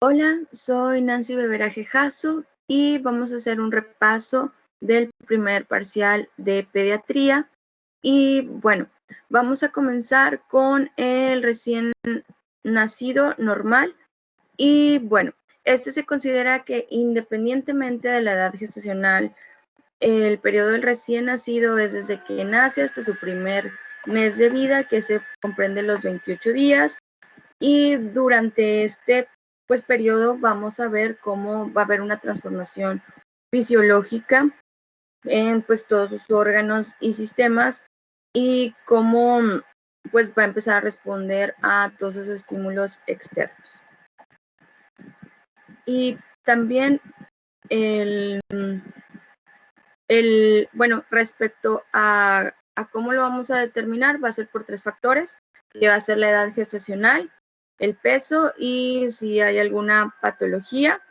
Hola, soy Nancy Beberaje Jasso y vamos a hacer un repaso del primer parcial de pediatría. Y bueno, vamos a comenzar con el recién nacido normal. Y bueno, este se considera que independientemente de la edad gestacional, el periodo del recién nacido es desde que nace hasta su primer mes de vida, que se comprende los 28 días. Y durante este periodo vamos a ver cómo va a haber una transformación fisiológica en todos sus órganos y sistemas y cómo va a empezar a responder a todos esos estímulos externos. Y también respecto a cómo lo vamos a determinar, va a ser por 3 factores, que va a ser la edad gestacional, el peso y si hay alguna patología,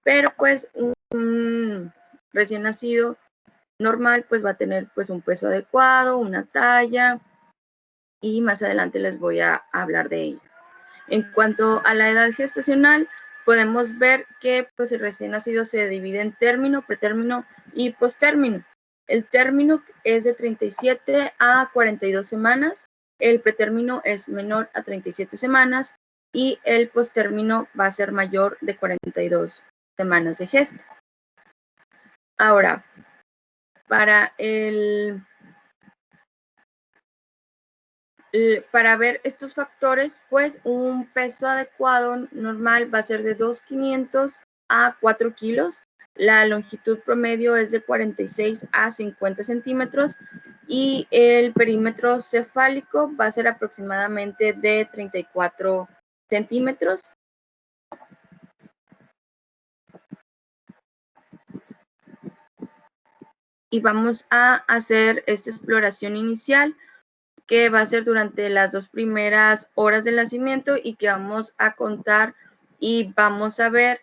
pero un recién nacido normal va a tener un peso adecuado, una talla y más adelante les voy a hablar de ello. En cuanto a la edad gestacional, podemos ver que el recién nacido se divide en término, pretérmino y postérmino. El término es de 37 a 42 semanas, el pretérmino es menor a 37 semanas y el postérmino va a ser mayor de 42 semanas de gesta. Ahora, para ver estos factores, un peso adecuado normal va a ser de 2,500 a 4 kilos. La longitud promedio es de 46 a 50 centímetros y el perímetro cefálico va a ser aproximadamente de 34 centímetros. Y vamos a hacer esta exploración inicial que va a ser durante las 2 primeras horas del nacimiento y que vamos a contar y vamos a ver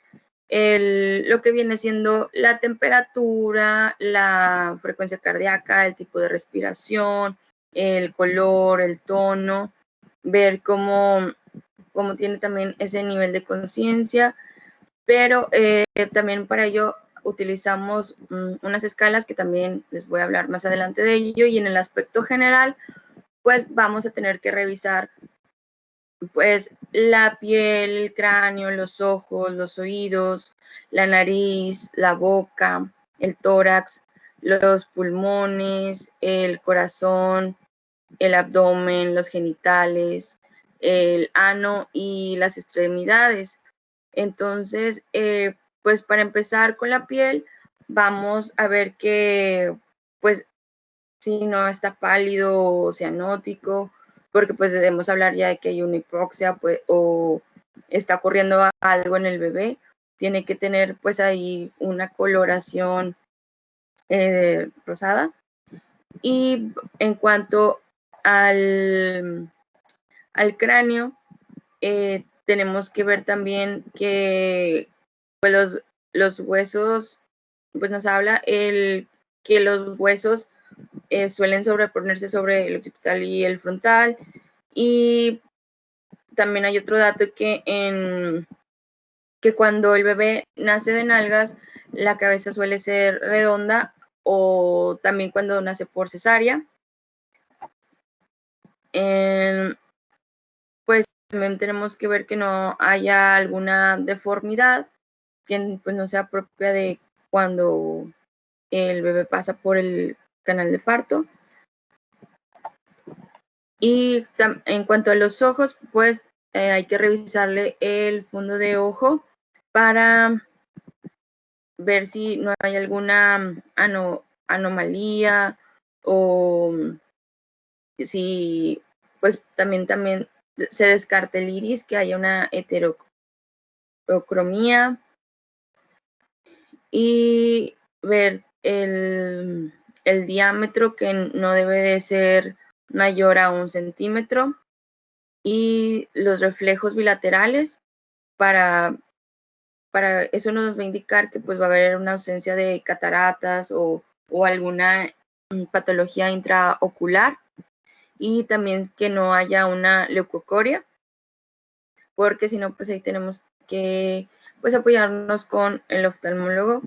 lo que viene siendo la temperatura, la frecuencia cardíaca, el tipo de respiración, el color, el tono, ver cómo tiene también ese nivel de conciencia, pero también para ello utilizamos unas escalas que también les voy a hablar más adelante de ello, y en el aspecto general vamos a tener que revisar la piel, el cráneo, los ojos, los oídos, la nariz, la boca, el tórax, los pulmones, el corazón, el abdomen, los genitales, el ano y las extremidades. Entonces, para empezar con la piel, vamos a ver que si no está pálido o cianótico, porque debemos hablar ya de que hay una hipoxia o está ocurriendo algo en el bebé. Tiene que tener ahí una coloración rosada. Y en cuanto al cráneo, tenemos que ver también que los huesos, nos habla que los huesos suelen sobreponerse sobre el occipital y el frontal. Y también hay otro dato que cuando el bebé nace de nalgas, la cabeza suele ser redonda, o también cuando nace por cesárea. También tenemos que ver que no haya alguna deformidad que no sea propia de cuando el bebé pasa por el canal de parto. Y en cuanto a los ojos, hay que revisarle el fondo de ojo para ver si no hay alguna anomalía, o si también se descarta el iris, que haya una heterocromía, y ver el diámetro, que no debe de ser mayor a 1 centímetro, y los reflejos bilaterales. Para eso nos va a indicar que va a haber una ausencia de cataratas o alguna patología intraocular, y también que no haya una leucocoria, porque si no, ahí tenemos que pues apoyarnos con el oftalmólogo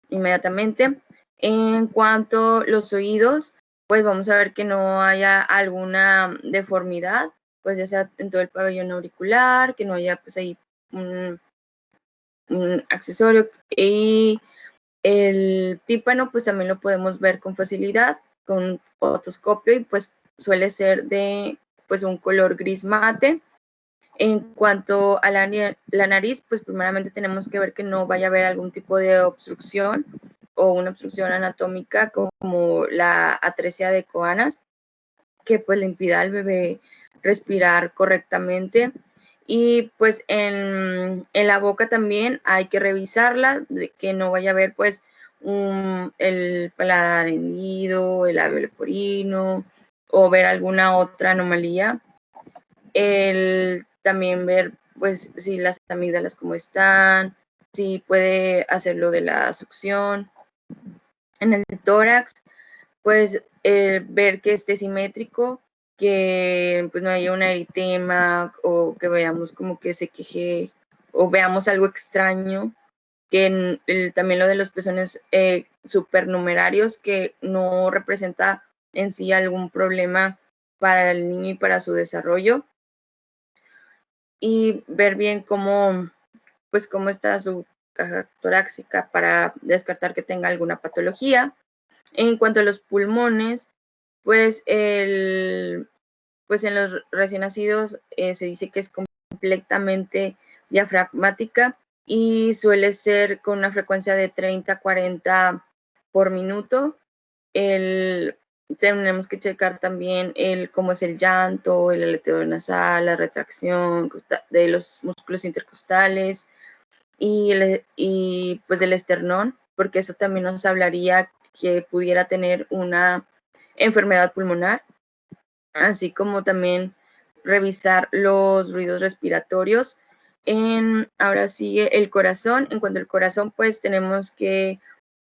inmediatamente. En cuanto a los oídos, pues vamos a ver que no haya alguna deformidad, pues ya sea en todo el pabellón auricular, que no haya pues ahí un accesorio, y el tímpano pues también lo podemos ver con facilidad con otoscopio y pues suele ser de pues un color gris mate. En cuanto a la nariz, pues primeramente tenemos que ver que no vaya a haber algún tipo de obstrucción o una obstrucción anatómica como la atresia de Coanas, que pues le impida al bebé respirar correctamente. Y pues en la boca también hay que revisarla, de que no vaya a haber pues el paladar hendido, el labio leporino o ver alguna otra anomalía. También ver pues si las amígdalas cómo están, si puede hacerlo de la succión. En el tórax, pues ver que esté simétrico, que pues no haya un eritema o que veamos como que se queje o veamos algo extraño, que también lo de los pezones supernumerarios, que no representa en sí algún problema para el niño y para su desarrollo, y ver bien cómo está su caja torácica para descartar que tenga alguna patología. En cuanto a los pulmones, pues en los recién nacidos se dice que es completamente diafragmática y suele ser con una frecuencia de 30 a 40 por minuto. Tenemos que checar también cómo es el llanto, el aleteo nasal, la retracción de los músculos intercostales y pues el esternón, porque eso también nos hablaría que pudiera tener una enfermedad pulmonar, así como también revisar los ruidos respiratorios. Ahora sigue el corazón. En cuanto al corazón, pues tenemos que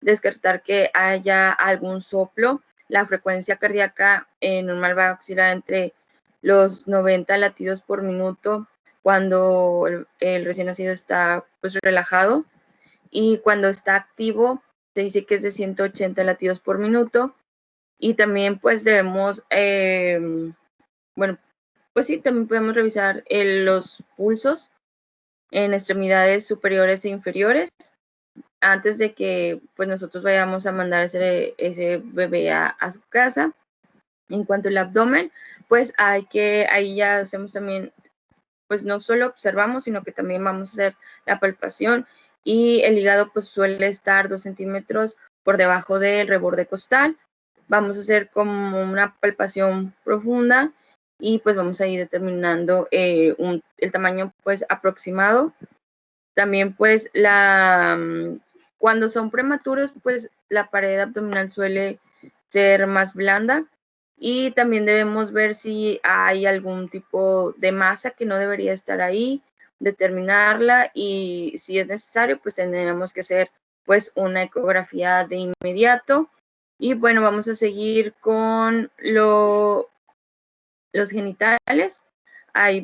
descartar que haya algún soplo. La frecuencia cardíaca normal va a oscilar entre los 90 latidos por minuto cuando el recién nacido está pues relajado, y cuando está activo se dice que es de 180 latidos por minuto. Y también pues debemos, bueno, pues sí, también podemos revisar los pulsos en extremidades superiores e inferiores antes de que pues nosotros vayamos a mandar ese bebé a su casa. En cuanto al abdomen, pues ahí ya hacemos también, pues no solo observamos, sino que también vamos a hacer la palpación, y el hígado pues suele estar 2 centímetros por debajo del reborde costal. Vamos a hacer como una palpación profunda y pues vamos a ir determinando el tamaño pues aproximado. También pues cuando son prematuros, pues la pared abdominal suele ser más blanda, y también debemos ver si hay algún tipo de masa que no debería estar ahí, determinarla, y si es necesario, pues tendremos que hacer pues una ecografía de inmediato. Y bueno, vamos a seguir con los genitales. Ahí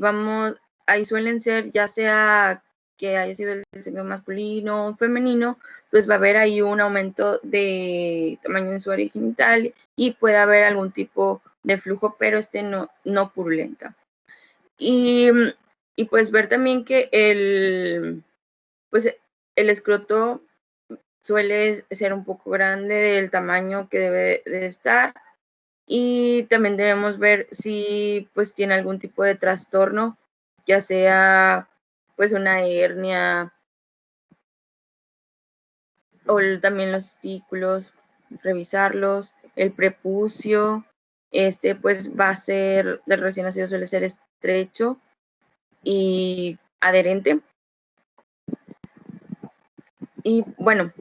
suelen ser, ya sea que haya sido el sexo masculino o femenino, pues va a haber ahí un aumento de tamaño en su área genital y puede haber algún tipo de flujo, pero no purulenta. Y pues ver también que pues el escroto suele ser un poco grande del tamaño que debe de estar, y también debemos ver si pues tiene algún tipo de trastorno, ya sea pues una hernia o también los testículos, revisarlos, el prepucio, pues va a ser, del recién nacido suele ser estrecho y adherente. Y bueno,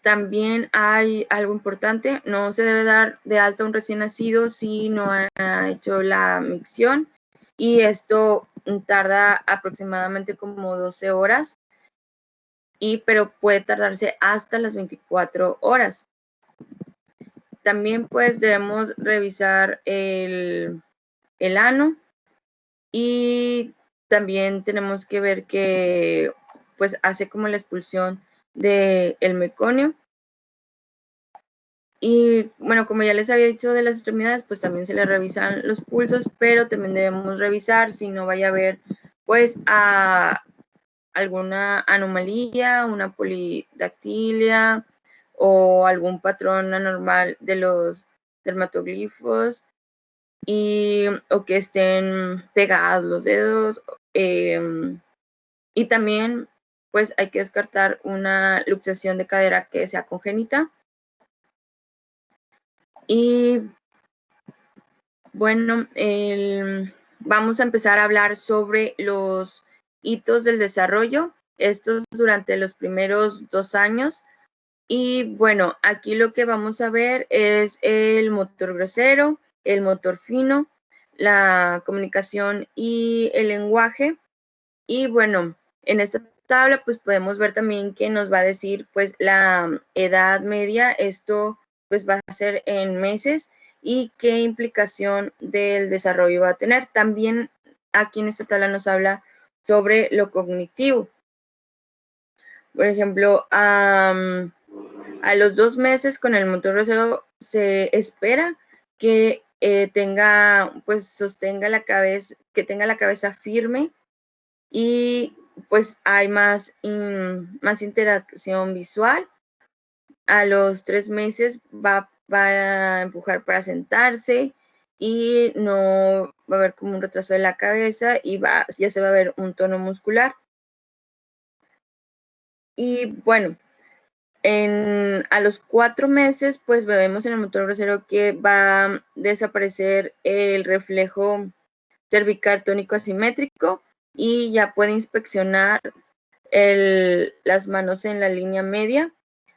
también hay algo importante: no se debe dar de alta a un recién nacido si no ha hecho la micción, y esto tarda aproximadamente como 12 horas, pero puede tardarse hasta las 24 horas. También pues debemos revisar el ano, y también tenemos que ver que pues hace como la expulsión del meconio. Y bueno, como ya les había dicho de las extremidades, pues también se le revisan los pulsos, pero también debemos revisar si no vaya a haber pues alguna anomalía, una polidactilia o algún patrón anormal de los dermatoglifos o que estén pegados los dedos. Y también pues hay que descartar una luxación de cadera que sea congénita. Y bueno, vamos a empezar a hablar sobre los hitos del desarrollo, estos durante los primeros 2 años. Y bueno, aquí lo que vamos a ver es el motor grosero, el motor fino, la comunicación y el lenguaje. Y bueno, en esta tabla pues podemos ver también que nos va a decir pues la edad media, esto pues va a ser en meses y qué implicación del desarrollo va a tener. También aquí en esta tabla nos habla sobre lo cognitivo. Por ejemplo, a los 2 meses con el motor grosero se espera que sostenga la cabeza, que tenga la cabeza firme y pues hay más interacción visual. A los 3 meses va a empujar para sentarse y no va a haber como un retraso de la cabeza y ya se va a ver un tono muscular. Y bueno, a los 4 meses, pues vemos en el motor grosero que va a desaparecer el reflejo cervical tónico asimétrico y ya puede inspeccionar las manos en la línea media.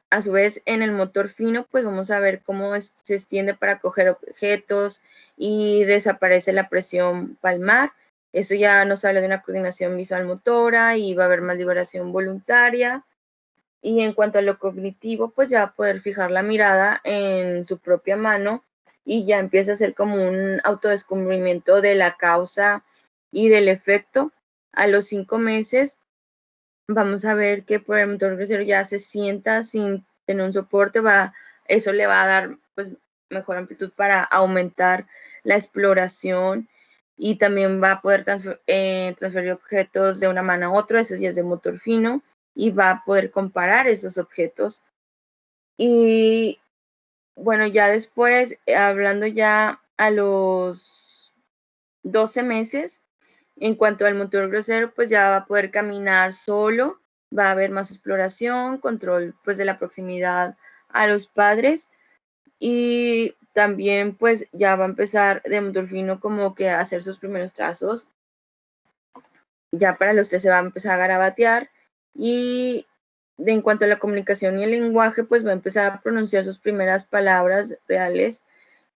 A su vez, en el motor fino, pues vamos a ver cómo se extiende para coger objetos y desaparece la presión palmar. Eso ya nos habla de una coordinación visual motora y va a haber más liberación voluntaria. Y en cuanto a lo cognitivo, pues ya va a poder fijar la mirada en su propia mano y ya empieza a ser como un autodescubrimiento de la causa y del efecto. A los 5 meses vamos a ver que por el motor grosero ya se sienta sin tener un soporte, eso le va a dar pues mejor amplitud para aumentar la exploración y también va a poder transferir objetos de una mano a otra, eso ya es de motor fino, y va a poder comparar esos objetos. Y bueno, ya después, hablando ya a los 12 meses, en cuanto al motor grosero, pues ya va a poder caminar solo, va a haber más exploración, control pues de la proximidad a los padres y también pues ya va a empezar de motor fino como que a hacer sus primeros trazos. Ya para los 3 se va a empezar a garabatear y en cuanto a la comunicación y el lenguaje, pues va a empezar a pronunciar sus primeras palabras reales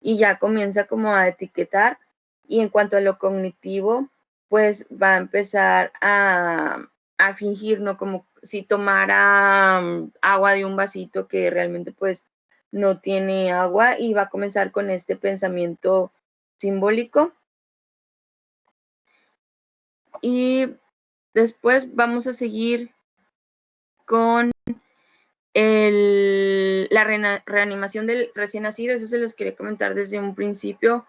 y ya comienza como a etiquetar. Y en cuanto a lo cognitivo, pues va a empezar a fingir, ¿no? Como si tomara agua de un vasito que realmente pues no tiene agua y va a comenzar con este pensamiento simbólico. Y después vamos a seguir con la reanimación del recién nacido. Eso se los quería comentar desde un principio,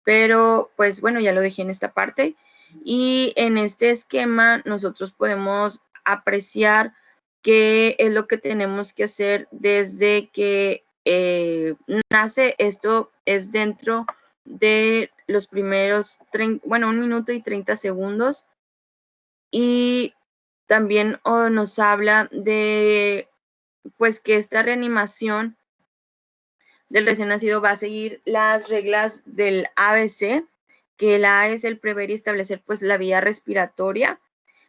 pero pues bueno, ya lo dejé en esta parte. Y en este esquema nosotros podemos apreciar qué es lo que tenemos que hacer desde que nace. Esto es dentro de los primeros 1 minuto y 30 segundos. Y también nos habla de pues que esta reanimación del recién nacido va a seguir las reglas del ABC, que la A es el prever y establecer pues la vía respiratoria,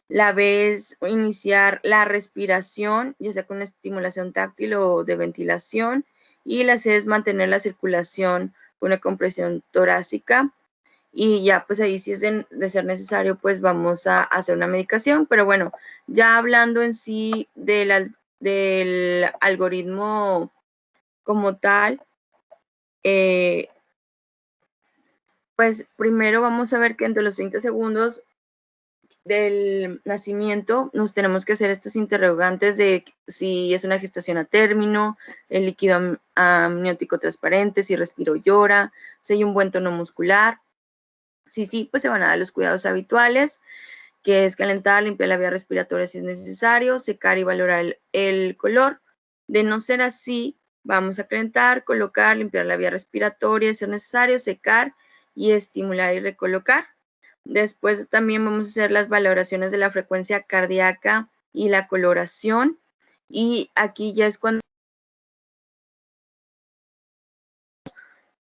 la B es iniciar la respiración, ya sea con una estimulación táctil o de ventilación, y la C es mantener la circulación con una compresión torácica. Y ya pues ahí si es de ser necesario pues vamos a hacer una medicación, pero bueno, ya hablando en sí del algoritmo como tal, pues primero vamos a ver que entre los 30 segundos del nacimiento, nos tenemos que hacer estas interrogantes de si es una gestación a término, el líquido amniótico transparente, si respiro llora, si hay un buen tono muscular. Sí, pues se van a dar los cuidados habituales, que es calentar, limpiar la vía respiratoria si es necesario, secar y valorar el color. De no ser así, vamos a calentar, colocar, limpiar la vía respiratoria si es necesario, secar y estimular y recolocar. Después también vamos a hacer las valoraciones de la frecuencia cardíaca y la coloración. Y aquí ya es cuando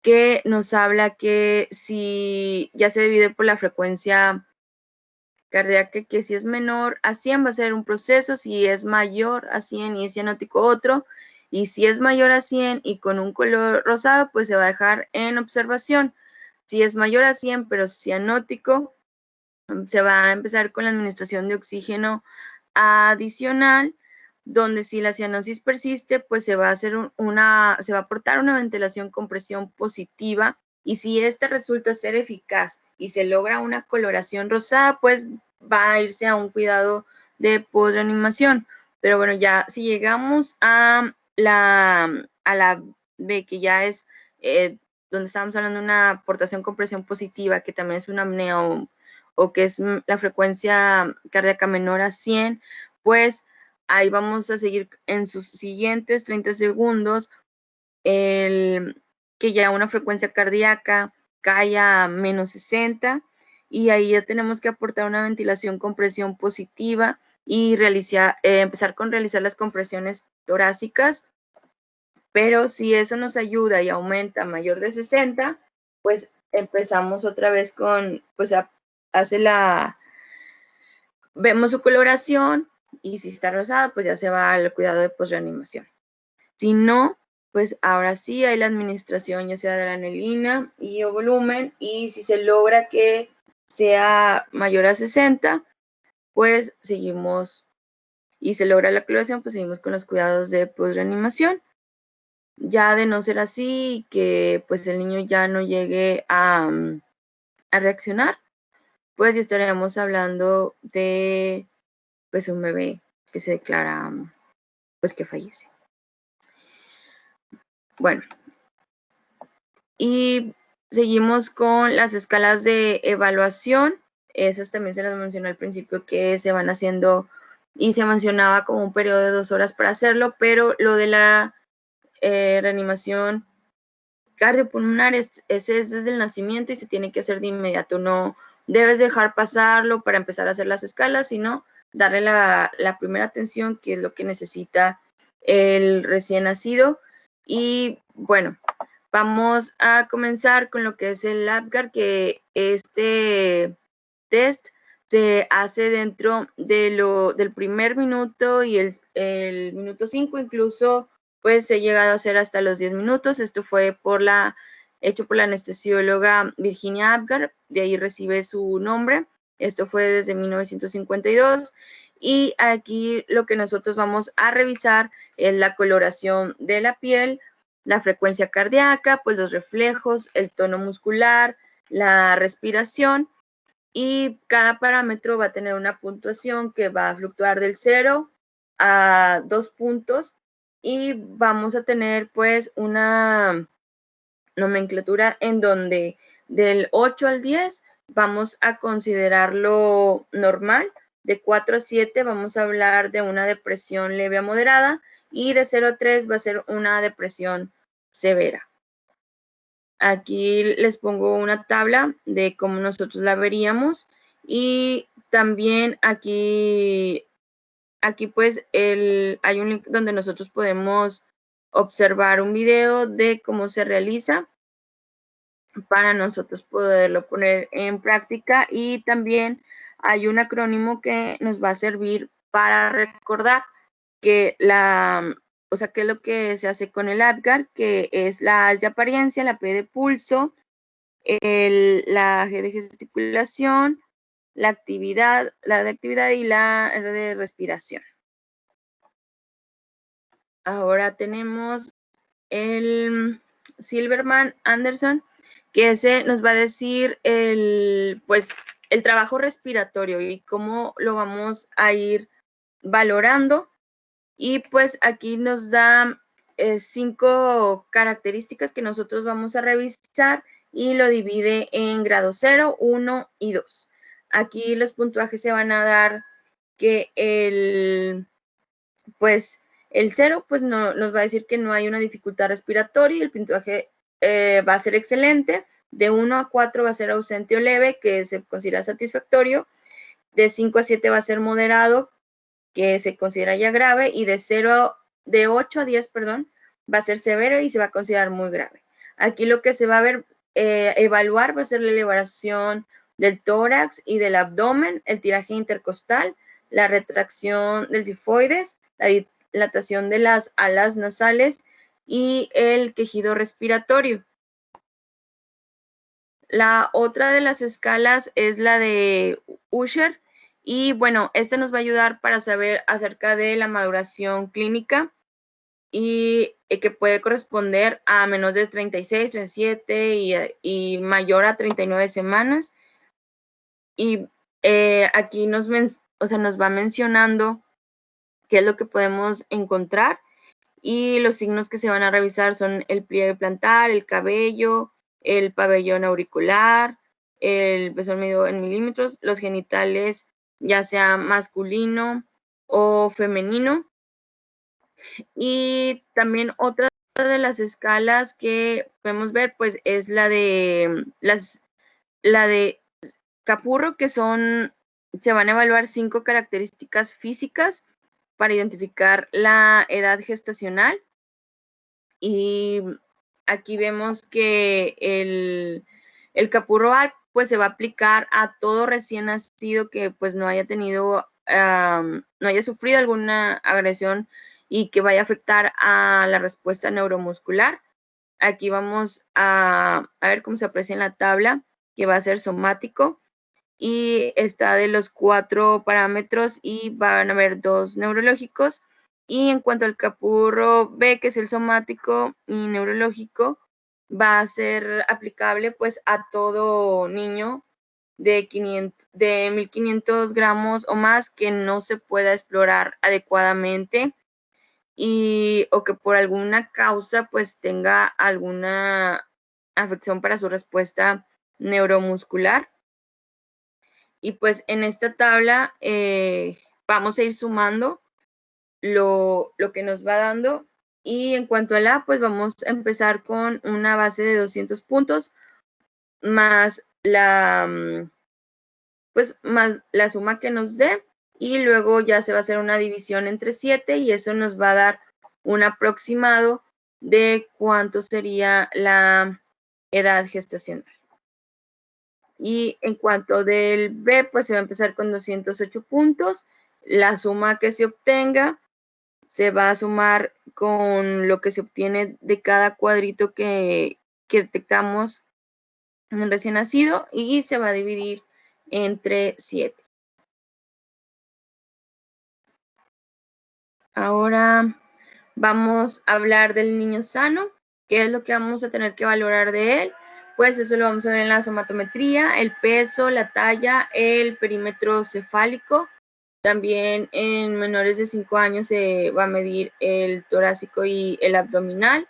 que nos habla que si ya se divide por la frecuencia cardíaca, que si es menor a 100 va a ser un proceso, si es mayor a 100 y es cianótico otro, y si es mayor a 100 y con un color rosado, pues se va a dejar en observación. Si es mayor a 100 pero cianótico, se va a empezar con la administración de oxígeno adicional, donde si la cianosis persiste, pues se va a hacer se va a aportar una ventilación con presión positiva, y si esta resulta ser eficaz y se logra una coloración rosada, pues va a irse a un cuidado de posreanimación. Pero bueno, ya si llegamos a la B, que ya es donde estamos hablando de una aportación con presión positiva, que también es una apnea o que es la frecuencia cardíaca menor a 100, pues ahí vamos a seguir en sus siguientes 30 segundos que ya una frecuencia cardíaca cae a menos 60, y ahí ya tenemos que aportar una ventilación con presión positiva y empezar con realizar las compresiones torácicas. Pero si eso nos ayuda y aumenta a mayor de 60, pues empezamos otra vez pues vemos su coloración, y si está rosada, pues ya se va al cuidado de posreanimación. Si no, pues ahora sí hay la administración ya sea de la anelina y o volumen, y si se logra que sea mayor a 60, pues seguimos, y se logra la coloración, pues seguimos con los cuidados de posreanimación. Ya de no ser así, que pues el niño ya no llegue a reaccionar, pues ya estaríamos hablando de pues un bebé que se declara pues que fallece. Bueno, y seguimos con las escalas de evaluación. Esas también se las mencioné al principio, que se van haciendo, y se mencionaba como un periodo de 2 horas para hacerlo, pero lo de la reanimación cardiopulmonar ese es desde el nacimiento y se tiene que hacer de inmediato. No debes dejar pasarlo para empezar a hacer las escalas, sino darle la primera atención, que es lo que necesita el recién nacido. Y bueno, vamos a comenzar con lo que es el APGAR, que este test se hace dentro del primer minuto y el minuto 5, incluso pues se ha llegado a hacer hasta los 10 minutos. Esto fue hecho por la anestesióloga Virginia Apgar, de ahí recibe su nombre. Esto fue desde 1952. Y aquí lo que nosotros vamos a revisar es la coloración de la piel, la frecuencia cardíaca, pues los reflejos, el tono muscular, la respiración, y cada parámetro va a tener una puntuación que va a fluctuar del 0 a 2 puntos, y vamos a tener pues una nomenclatura en donde del 8 al 10 vamos a considerarlo normal, de 4 a 7 vamos a hablar de una depresión leve a moderada, y de 0 a 3 va a ser una depresión severa. Aquí les pongo una tabla de cómo nosotros la veríamos, y también aquí pues hay un link donde nosotros podemos observar un video de cómo se realiza para nosotros poderlo poner en práctica, y también hay un acrónimo que nos va a servir para recordar que qué es lo que se hace con el APGAR, que es la A es de apariencia, la P de pulso, la G de gesticulación, la de actividad y la R de respiración. Ahora tenemos el Silverman Anderson, que ese nos va a decir el el trabajo respiratorio y cómo lo vamos a ir valorando. Y pues aquí nos da 5 características que nosotros vamos a revisar y lo divide en grado 0, 1 y 2. Aquí los puntuajes se van a dar que el 0 pues nos va a decir que no hay una dificultad respiratoria y el puntaje va a ser excelente. De 1 a 4 va a ser ausente o leve, que se considera satisfactorio. De 5 a 7 va a ser moderado, que se considera ya grave. Y de 8 a 10, va a ser severo y se va a considerar muy grave. Aquí lo que se va a ver, evaluar va a ser la elevación del tórax y del abdomen, el tiraje intercostal, la retracción del sifoides, la dilatación de las alas nasales y el quejido respiratorio. La otra de las escalas es la de Usher y bueno, esta nos va a ayudar para saber acerca de la maduración clínica y que puede corresponder a menos de 36, 37 y mayor a 39 semanas. Y aquí nos va mencionando qué es lo que podemos encontrar y los signos que se van a revisar son el pliegue plantar, el cabello, el pabellón auricular, el pezón medido en milímetros, los genitales ya sea masculino o femenino. Y también otra de las escalas que podemos ver pues es la de Capurro, que se van a evaluar 5 características físicas para identificar la edad gestacional. Y aquí vemos que el Capurro pues se va a aplicar a todo recién nacido que pues no haya tenido, no haya sufrido alguna agresión y que vaya a afectar a la respuesta neuromuscular. Aquí vamos a ver cómo se aprecia en la tabla, que va a ser somático y está de los 4 parámetros y van a haber 2 neurológicos. Y en cuanto al Capurro B, que es el somático y neurológico, va a ser aplicable pues a todo niño de 1500 gramos o más que no se pueda explorar adecuadamente o que por alguna causa pues tenga alguna afección para su respuesta neuromuscular. Y pues en esta tabla vamos a ir sumando lo que nos va dando. Y en cuanto a la, pues vamos a empezar con una base de 200 puntos más más la suma que nos dé. Y luego ya se va a hacer una división entre 7 y eso nos va a dar un aproximado de cuánto sería la edad gestacional. Y en cuanto del B, pues se va a empezar con 208 puntos. La suma que se obtenga se va a sumar con lo que se obtiene de cada cuadrito que detectamos en el recién nacido y se va a dividir entre 7. Ahora vamos a hablar del niño sano, qué es lo que vamos a tener que valorar de él. Pues eso lo vamos a ver en la somatometría, el peso, la talla, el perímetro cefálico. También en menores de 5 años se va a medir el torácico y el abdominal.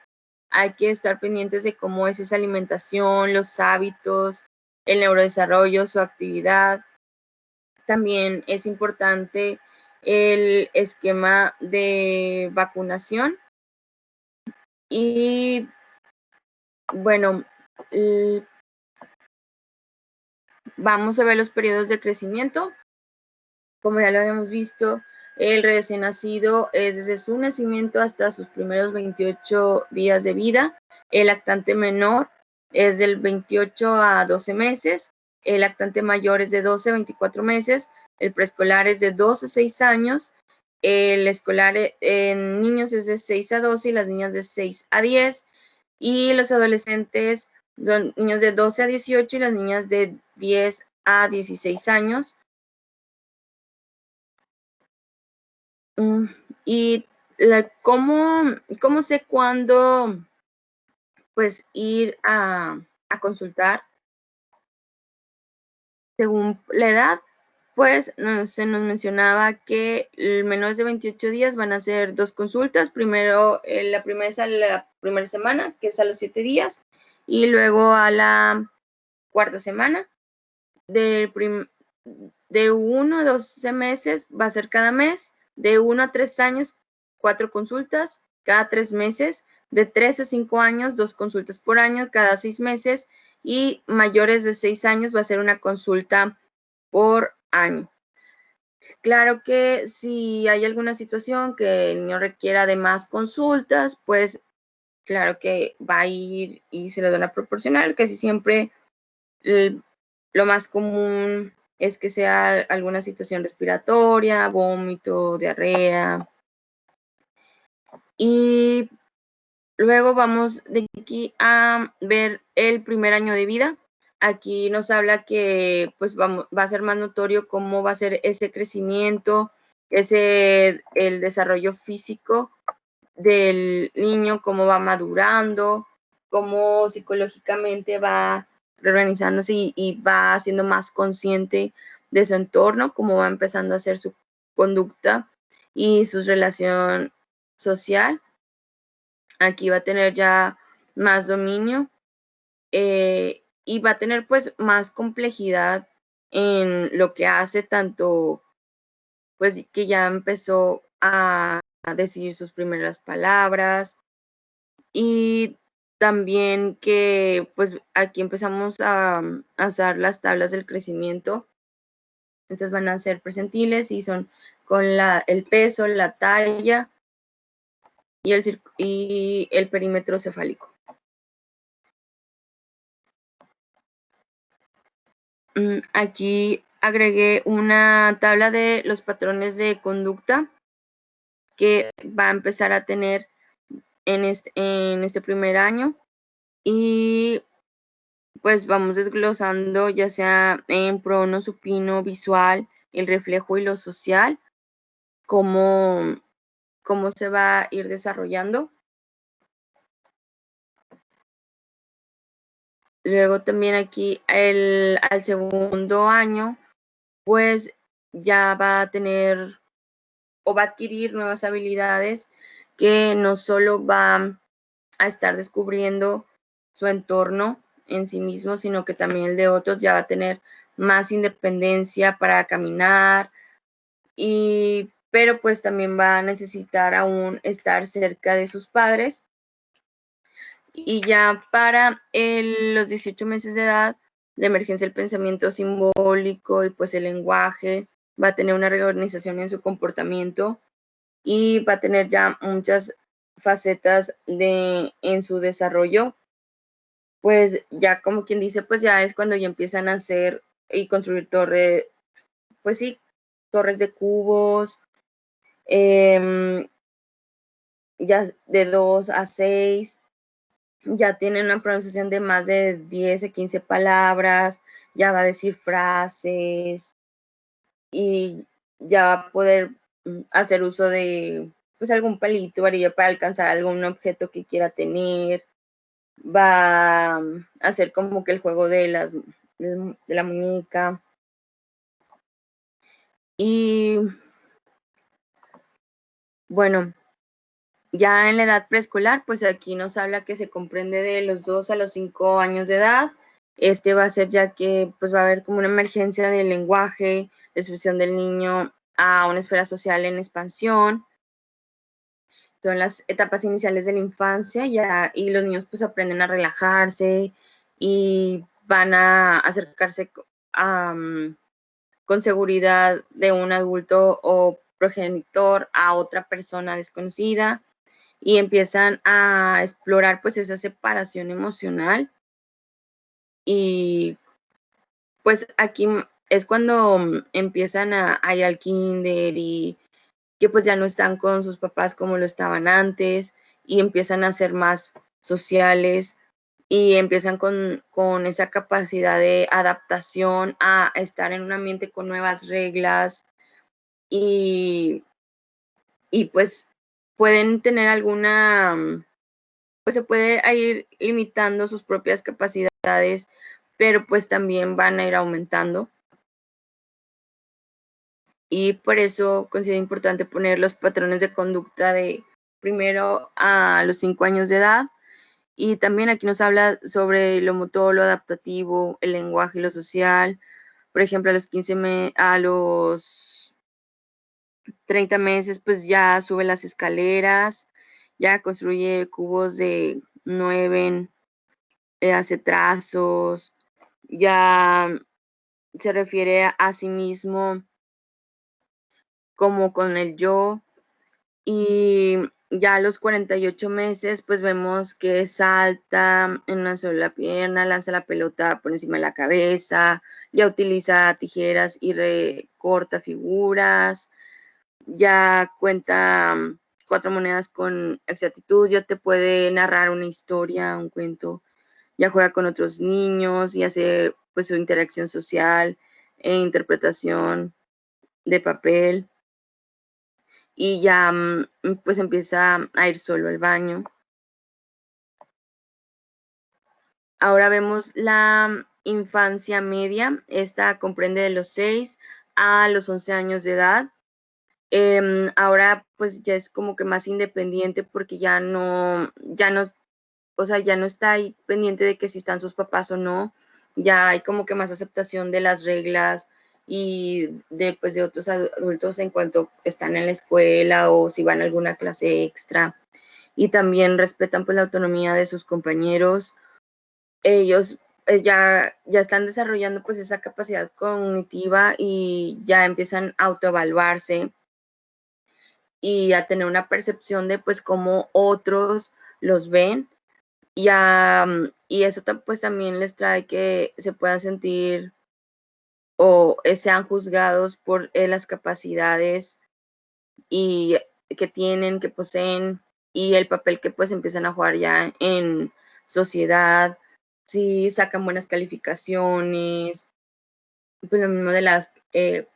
Hay que estar pendientes de cómo es esa alimentación, los hábitos, el neurodesarrollo, su actividad. También es importante el esquema de vacunación. Y bueno, vamos a ver los periodos de crecimiento. Como ya lo habíamos visto, el recién nacido es desde su nacimiento hasta sus primeros 28 días de vida. El lactante menor es del 28 a 12 meses. El lactante mayor es de 12 a 24 meses. El preescolar es de 2 a 6 años. El escolar en niños es de 6 a 12 y las niñas de 6 a 10. Y los adolescentes son niños de 12 a 18 y las niñas de 10 a 16 años. Y ¿cómo sé cuándo pues ir a consultar? según la edad, pues se nos mencionaba que menores de 28 días van a hacer 2 consultas. Primero, la primera es a la primera semana, que es a los 7 días, y luego a la cuarta semana. De 1 a 12 meses va a ser cada mes. De 1 a 3 años, 4 consultas cada 3 meses. De 3 a 5 años, 2 consultas por año cada 6 meses. Y mayores de 6 años va a ser una consulta por año. Claro que si hay alguna situación que el niño requiera de más consultas, pues claro que va a ir y se le van a proporcionar. Casi siempre lo más común es que sea alguna situación respiratoria, vómito, diarrea. Y luego vamos de aquí a ver el primer año de vida. Aquí nos habla que pues va a ser más notorio cómo va a ser ese crecimiento, el desarrollo físico del niño, cómo va madurando, cómo psicológicamente va reorganizándose y va siendo más consciente de su entorno, cómo va empezando a hacer su conducta y su relación social. Aquí va a tener ya más dominio y va a tener pues más complejidad en lo que hace, tanto pues que ya empezó a decir sus primeras palabras y también que pues aquí empezamos a usar las tablas del crecimiento. Entonces van a ser percentiles y son con el peso, la talla y el perímetro cefálico. Aquí agregué una tabla de los patrones de conducta que va a empezar a tener en este primer año y pues vamos desglosando ya sea en prono, supino, visual, el reflejo y lo social, cómo se va a ir desarrollando. Luego también aquí al segundo año, pues ya va a tener o va a adquirir nuevas habilidades que no solo va a estar descubriendo su entorno en sí mismo, sino que también el de otros. Ya va a tener más independencia para caminar, pero pues también va a necesitar aún estar cerca de sus padres. Y ya para los 18 meses de edad, la emergencia del pensamiento simbólico y pues el lenguaje va a tener una reorganización en su comportamiento y va a tener ya muchas facetas en su desarrollo. Pues ya como quien dice, pues ya es cuando ya empiezan a hacer y construir pues sí, torres de cubos, ya de 2 a 6, ya tienen una pronunciación de más de 10 a 15 palabras, ya va a decir frases y ya va a poder hacer uso de pues algún palito, varilla para alcanzar algún objeto que quiera tener. Va a hacer como que el juego de la muñeca. Y bueno, ya en la edad preescolar, pues aquí nos habla que se comprende de los 2 a los 5 años de edad. Este va a ser ya que pues va a haber como una emergencia del lenguaje, la expresión del niño a una esfera social en expansión. Son las etapas iniciales de la infancia y los niños pues aprenden a relajarse y van a acercarse con seguridad de un adulto o progenitor a otra persona desconocida y empiezan a explorar pues esa separación emocional y pues aquí es cuando empiezan a ir al kinder y que pues ya no están con sus papás como lo estaban antes y empiezan a ser más sociales y empiezan con esa capacidad de adaptación a estar en un ambiente con nuevas reglas y pues pueden tener pues se puede ir limitando sus propias capacidades, pero pues también van a ir aumentando. y por eso considero importante poner los patrones de conducta de primero a los 5 años de edad. Y también aquí nos habla sobre lo motor, lo adaptativo, el lenguaje y lo social. Por ejemplo, a los 30 meses, pues ya sube las escaleras, ya construye cubos de 9, hace trazos, ya se refiere a sí mismo como con el yo. Y ya a los 48 meses, pues vemos que salta en una sola pierna, lanza la pelota por encima de la cabeza, ya utiliza tijeras y recorta figuras, ya cuenta 4 monedas con exactitud, ya te puede narrar una historia, un cuento, ya juega con otros niños y hace pues su interacción social e interpretación de papel. Y ya pues empieza a ir solo al baño. Ahora vemos la infancia media. Esta comprende de los 6 a los 11 años de edad. Ahora pues ya es como que más independiente porque o sea, ya no está ahí pendiente de que si están sus papás o no. Ya hay como que más aceptación de las reglas y de otros adultos en cuanto están en la escuela o si van a alguna clase extra. Y también respetan pues la autonomía de sus compañeros. Ellos ya están desarrollando pues esa capacidad cognitiva y ya empiezan a autoevaluarse y a tener una percepción de pues cómo otros los ven y eso pues también les trae que se puedan sentir o sean juzgados por las capacidades y que tienen, que poseen y el papel que pues empiezan a jugar ya en sociedad, si sacan buenas calificaciones, pues lo mismo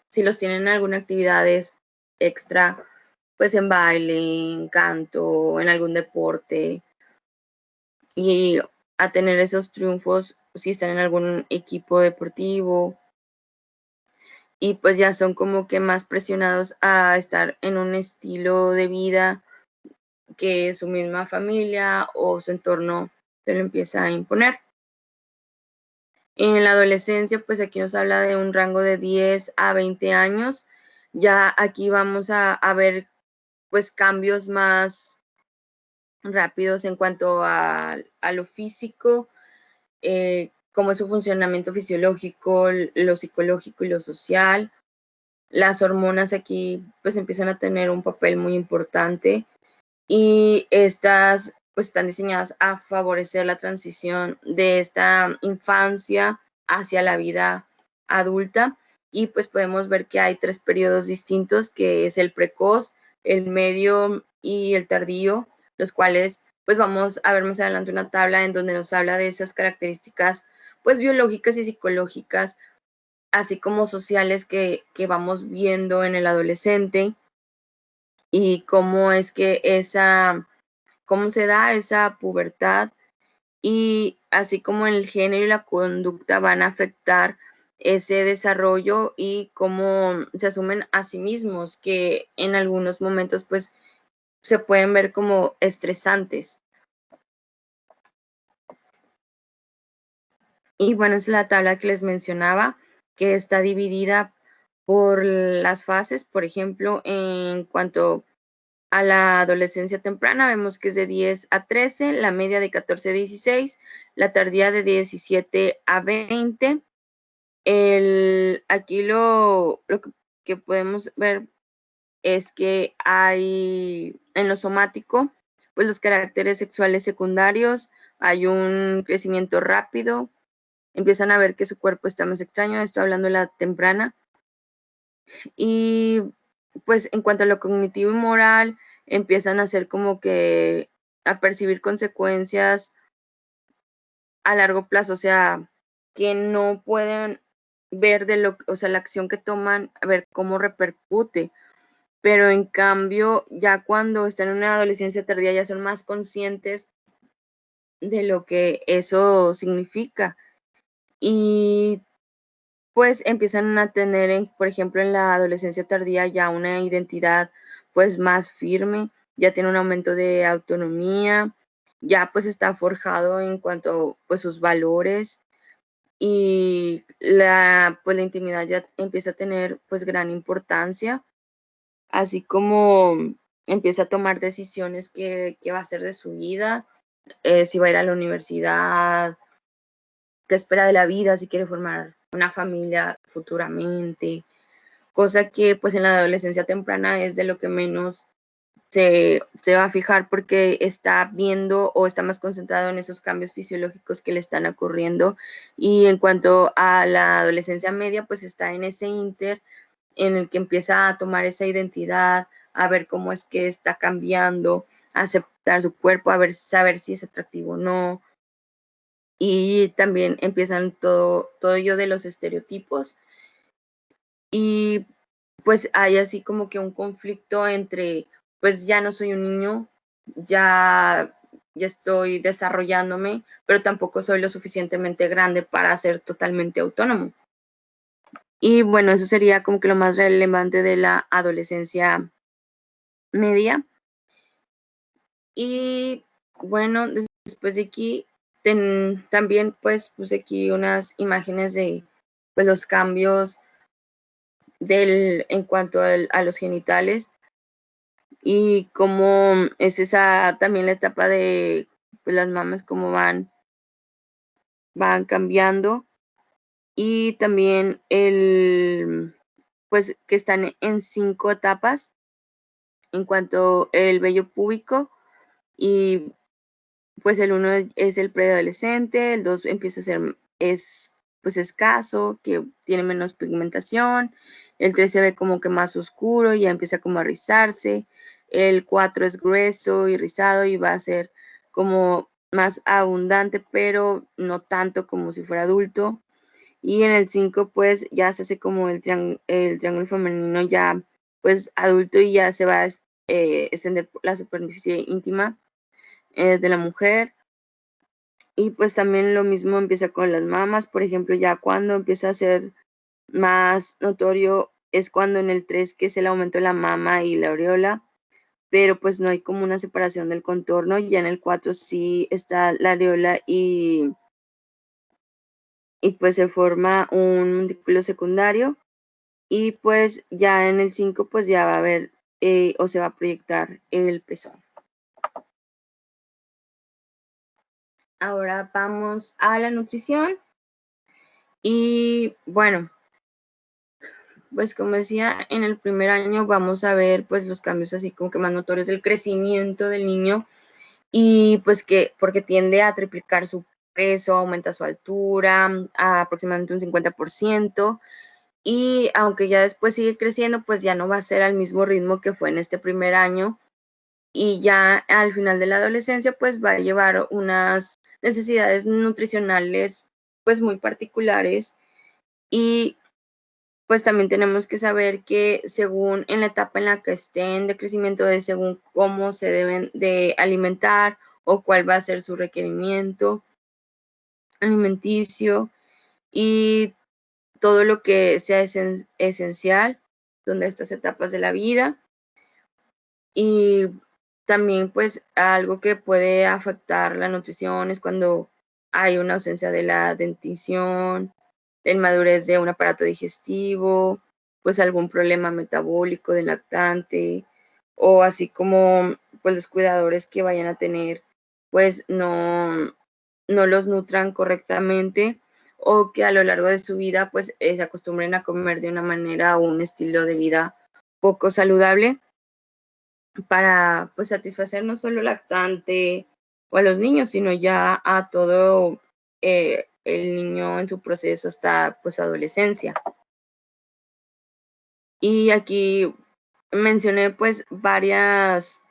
si los tienen en alguna actividades extra, pues en baile, en canto, en algún deporte y a tener esos triunfos si están en algún equipo deportivo y pues ya son como que más presionados a estar en un estilo de vida que su misma familia o su entorno se lo empieza a imponer. En la adolescencia, pues aquí nos habla de un rango de 10 a 20 años. Ya aquí vamos a ver pues cambios más rápidos en cuanto a lo físico, cómo es su funcionamiento fisiológico, lo psicológico y lo social. Las hormonas aquí pues empiezan a tener un papel muy importante y estas pues están diseñadas a favorecer la transición de esta infancia hacia la vida adulta y pues podemos ver que hay 3 periodos distintos que es el precoz, el medio y el tardío, los cuales pues vamos a ver más adelante una tabla en donde nos habla de esas características pues biológicas y psicológicas así como sociales que vamos viendo en el adolescente y cómo es que cómo se da esa pubertad y así como el género y la conducta van a afectar ese desarrollo y cómo se asumen a sí mismos, que en algunos momentos pues se pueden ver como estresantes. Y bueno, es la tabla que les mencionaba, que está dividida por las fases, por ejemplo, en cuanto a la adolescencia temprana, vemos que es de 10 a 13, la media de 14 a 16, la tardía de 17 a 20. Aquí lo que podemos ver es que hay en lo somático, pues los caracteres sexuales secundarios, hay un crecimiento rápido, empiezan a ver que su cuerpo está más extraño, estoy hablando de la temprana, y pues en cuanto a lo cognitivo y moral, empiezan a hacer como que a percibir consecuencias a largo plazo, o sea, que no pueden ver o sea, la acción que toman, a ver cómo repercute. Pero en cambio, ya cuando están en una adolescencia tardía, ya son más conscientes de lo que eso significa. Y pues empiezan a tener, por ejemplo, en la adolescencia tardía ya una identidad pues más firme, ya tiene un aumento de autonomía, ya pues está forjado en cuanto pues sus valores y pues la intimidad ya empieza a tener pues gran importancia, así como empieza a tomar decisiones que va a hacer de su vida, si va a ir a la universidad, qué espera de la vida, si quiere formar una familia futuramente, cosa que pues en la adolescencia temprana es de lo que menos se va a fijar porque está viendo o está más concentrado en esos cambios fisiológicos que le están ocurriendo. Y en cuanto a la adolescencia media, pues está en ese inter en el que empieza a tomar esa identidad, a ver cómo es que está cambiando, a aceptar su cuerpo, a ver, saber si es atractivo o no. Y también empiezan todo ello de los estereotipos. Y pues hay así como que un conflicto entre, pues ya no soy un niño, ya estoy desarrollándome, pero tampoco soy lo suficientemente grande para ser totalmente autónomo. Y bueno, eso sería como que lo más relevante de la adolescencia media. Y bueno, después de aquí también pues puse aquí unas imágenes de pues, los cambios en cuanto a los genitales y cómo es esa también la etapa de pues, las mamas, cómo van cambiando y también pues que están en 5 etapas en cuanto el vello púbico y pues el 1 es el preadolescente, el 2 empieza a ser, es pues escaso, que tiene menos pigmentación, el 3 se ve como que más oscuro y ya empieza como a rizarse, el 4 es grueso y rizado y va a ser como más abundante, pero no tanto como si fuera adulto. Y en el 5 pues ya se hace como el triángulo femenino ya pues adulto y ya se va a extender la superficie íntima de la mujer. Y pues también lo mismo empieza con las mamas, por ejemplo, ya cuando empieza a ser más notorio es cuando en el 3 que es el aumento de la mama y la areola, pero pues no hay como una separación del contorno, ya en el 4 sí está la areola y pues se forma un montículo secundario y pues ya en el 5 pues ya va a haber o se va a proyectar el pezón. Ahora vamos a la nutrición y bueno, pues como decía, en el primer año vamos a ver pues los cambios así como que más notorios del crecimiento del niño y pues que porque tiende a triplicar su peso, aumenta su altura a aproximadamente un 50% y aunque ya después sigue creciendo, pues ya no va a ser al mismo ritmo que fue en este primer año y ya al final de la adolescencia pues va a llevar unas necesidades nutricionales pues muy particulares y pues también tenemos que saber que según en la etapa en la que estén de crecimiento, de según cómo se deben de alimentar o cuál va a ser su requerimiento alimenticio y todo lo que sea esencial, son estas etapas de la vida. Y también pues algo que puede afectar la nutrición es cuando hay una ausencia de la dentición, la inmadurez de un aparato digestivo, pues algún problema metabólico del lactante o así como pues los cuidadores que vayan a tener pues no los nutran correctamente o que a lo largo de su vida pues se acostumbren a comer de una manera o un estilo de vida poco saludable para pues satisfacer no solo al lactante o a los niños, sino ya a todo el niño en su proceso hasta pues adolescencia. Y aquí mencioné pues varias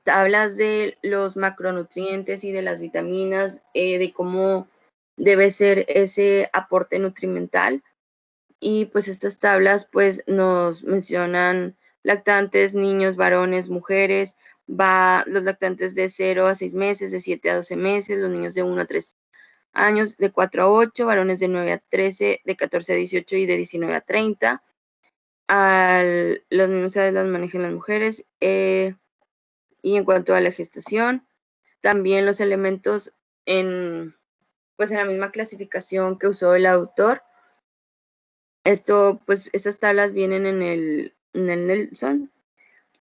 tablas de los macronutrientes y de las vitaminas, de cómo debe ser ese aporte nutrimental. Y pues estas tablas pues nos mencionan lactantes, niños, varones, mujeres, los lactantes de 0 a 6 meses, de 7 a 12 meses, los niños de 1 a 3 años de 4 a 8, varones de 9 a 13, de 14 a 18 y de 19 a 30. Las mismas edades las manejan las mujeres. Y en cuanto a la gestación, también los elementos en la misma clasificación que usó el autor. Estas tablas vienen en el Nelson.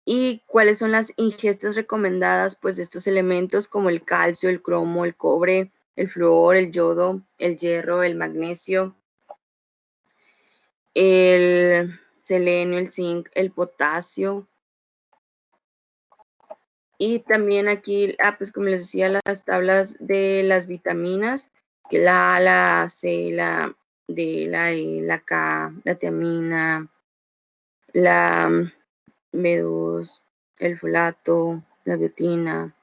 ¿Y cuáles son las ingestas recomendadas pues de estos elementos como el calcio, el cromo, el cobre, el flúor, el yodo, el hierro, el magnesio, el selenio, el zinc, el potasio? Y también aquí, pues como les decía, las tablas de las vitaminas, que la A, la C, la D, la E, la K, la tiamina, la B2, el folato, la biotina.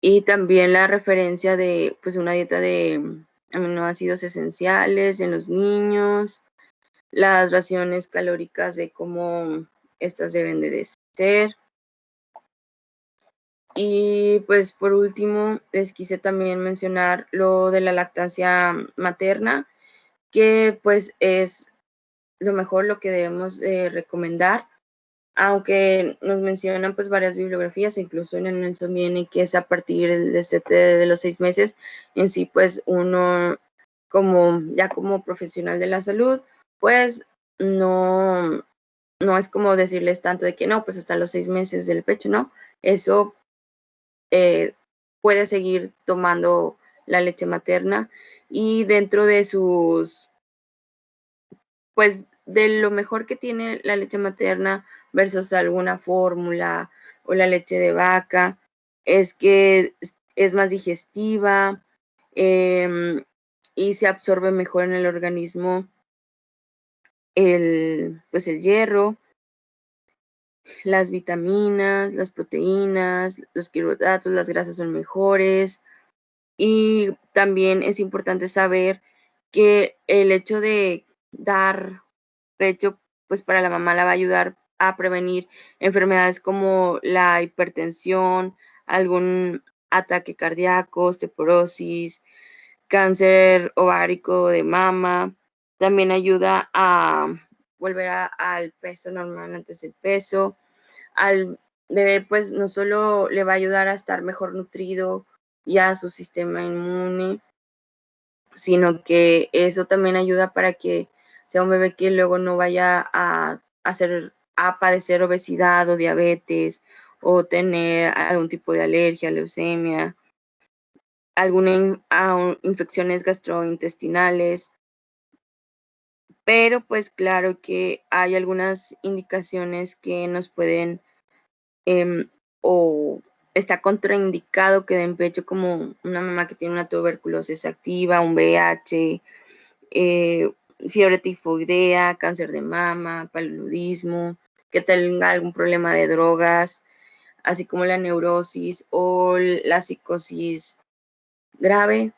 Y también la referencia de pues una dieta de aminoácidos esenciales en los niños, las raciones calóricas de cómo estas deben de ser. Y pues por último, les quise también mencionar lo de la lactancia materna, que pues es lo mejor, lo que debemos recomendar, aunque nos mencionan pues varias bibliografías, incluso en el Nelson viene que es a partir de los 6 meses. En sí, pues uno como profesional de la salud, pues no es como decirles tanto de que no, pues hasta los 6 meses del pecho, ¿no? Eso puede seguir tomando la leche materna, y dentro de pues de lo mejor que tiene la leche materna versus alguna fórmula o la leche de vaca, es que es más digestiva, y se absorbe mejor en el organismo el hierro, las vitaminas, las proteínas, los carbohidratos, las grasas son mejores. Y también es importante saber que el hecho de dar pecho, pues para la mamá la va a ayudar a prevenir enfermedades como la hipertensión, algún ataque cardíaco, osteoporosis, cáncer ovárico de mama. También ayuda a volver al peso normal antes del peso. Al bebé, pues no solo le va a ayudar a estar mejor nutrido y a su sistema inmune, sino que eso también ayuda para que sea un bebé que luego no vaya a padecer obesidad o diabetes, o tener algún tipo de alergia, leucemia, algunas infecciones gastrointestinales. Pero pues claro que hay algunas indicaciones que nos pueden o está contraindicado que den pecho, como una mamá que tiene una tuberculosis activa, un VIH, fiebre tifoidea, cáncer de mama, paludismo, que tenga algún problema de drogas, así como la neurosis o la psicosis grave.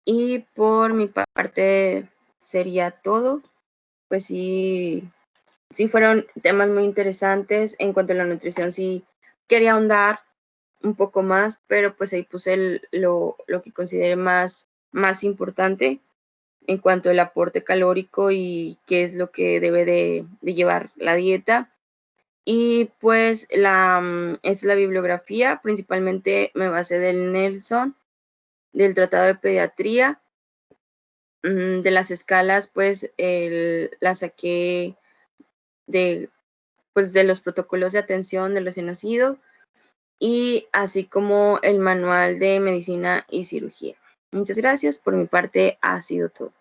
Y por mi parte sería todo. Pues sí fueron temas muy interesantes. En cuanto a la nutrición, sí quería ahondar un poco más, pero pues ahí puse lo que consideré más importante en cuanto al aporte calórico y qué es lo que debe de llevar la dieta. Y pues es la bibliografía, principalmente me basé del Nelson, del Tratado de Pediatría. De las escalas, pues la saqué de los protocolos de atención del recién nacido, y así como el manual de medicina y cirugía. Muchas gracias. Por mi parte ha sido todo.